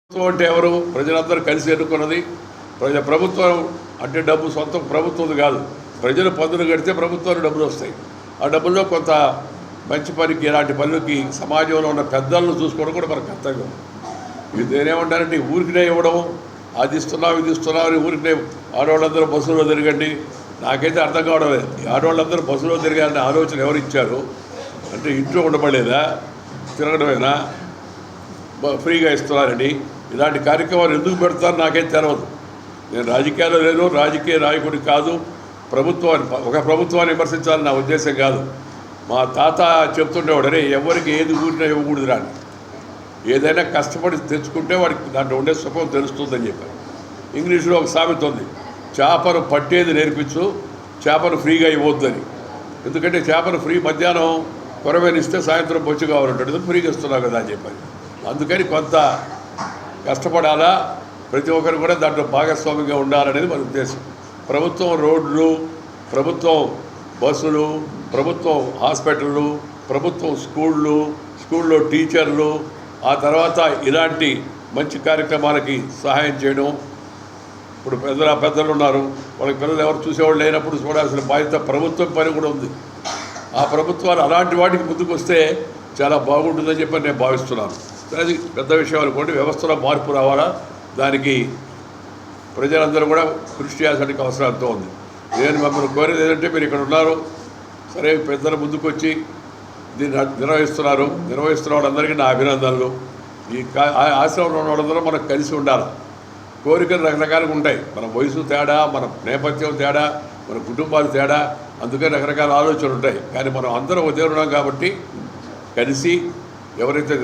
ప్రభుత్వం అంటే ఎవరు? ప్రజలందరూ కలిసి ఎన్నుకున్నది. ప్రభుత్వం అంటే డబ్బు సొంతం ప్రభుత్వం కాదు. ప్రజలు పన్నులు కడితే ప్రభుత్వానికి డబ్బులు వస్తాయి. ఆ డబ్బుల్లో కొంత మంచి పనికి, ఇలాంటి పనులకి సమాజంలో ఉన్న పెద్దలను చూసుకోవడం కూడా మన కర్తవ్యం. ఇది నేనేమంటానంటే ఊరికినే ఇవ్వడం, అది ఇస్తున్నాం ఇది ఇస్తున్నాం అని ఊరికినే ఆడవాళ్ళందరూ బస్సులో తిరగండి. నాకైతే అర్థం కావడం లేదు. ఈ ఆడవాళ్ళందరూ బస్సులో తిరగాలనే ఆలోచన ఎవరు ఇచ్చారు? అంటే ఇంట్లో ఉండబడలేదా? తిరగడమేనా? ఫ్రీగా ఇస్తున్నారని ఇలాంటి కార్యక్రమాలు ఎందుకు పెడతారో నాకైతే తెలవదు. నేను రాజకీయాల్లో లేను, రాజకీయ నాయకుడి కాదు. ఒక ప్రభుత్వాన్ని విమర్శించాలని నా ఉద్దేశం కాదు. మా తాత చెప్తుండేవాడు, అరే ఎవరికి ఏది ఊరినా ఇవ్వకూడదు రాని, ఏదైనా కష్టపడి తెచ్చుకుంటే వాడికి దాంట్లో ఉండే సుఖం తెలుస్తుందని చెప్పారు. ఇంగ్లీష్లో ఒక సామెత ఉంది, చేపను పట్టేది నేర్పించు, చేపను ఫ్రీగా ఇవ్వద్దని. ఎందుకంటే చేపను ఫ్రీ మధ్యాహ్నం కొరవేని ఇస్తే సాయంత్రం బొచ్చు కావాలంటాడు, ఫ్రీగా ఇస్తున్నావు కదా అని చెప్పారు. అందుకని కొంత కష్టపడాలా, ప్రతి ఒక్కరు కూడా దాంట్లో భాగస్వామిగా ఉండాలనేది మన ఉద్దేశం. ప్రభుత్వం రోడ్లు, ప్రభుత్వం బస్సులు, ప్రభుత్వం హాస్పిటళ్ళు, ప్రభుత్వం స్కూల్లో టీచర్లు, ఆ తర్వాత ఇలాంటి మంచి కార్యక్రమాలకి సహాయం చేయడం. ఇప్పుడు పెద్దలు ఉన్నారు, వాళ్ళకి పిల్లలు ఎవరు చూసేవాళ్ళు లేనప్పుడు చూడాల్సిన బాధ్యత ప్రభుత్వం పని కూడా ఉంది. ఆ ప్రభుత్వాలు అలాంటి వాటికి ముందుకు వస్తే చాలా బాగుంటుందని చెప్పి నేను భావిస్తున్నాను. అది పెద్ద విషయం అనుకోండి. వ్యవస్థలో మార్పు రావాలా, దానికి ప్రజలందరూ కూడా కృషి చేయాల్సిన అవసరం ఎంతో ఉంది. నేను మిమ్మల్ని కోరేది ఏంటంటే, మీరు ఇక్కడ ఉన్నారు సరే, పెద్దలు ముందుకు వచ్చి దీన్ని నిర్వహిస్తున్న వాళ్ళందరికీ నా అభినందనలు. ఈ ఆశ్రమంలో ఉన్న వాళ్ళందరూ మనకు కలిసి ఉండాలి. కోరికలు రకరకాలుగా ఉంటాయి. మన వయసు తేడా, మన నేపథ్యం తేడా, మన కుటుంబాలు తేడా, అందుకని రకరకాల ఆలోచనలు ఉంటాయి. కానీ మనం అందరం ఉదయం ఉన్నాం కాబట్టి కలిసి ఎవరైతే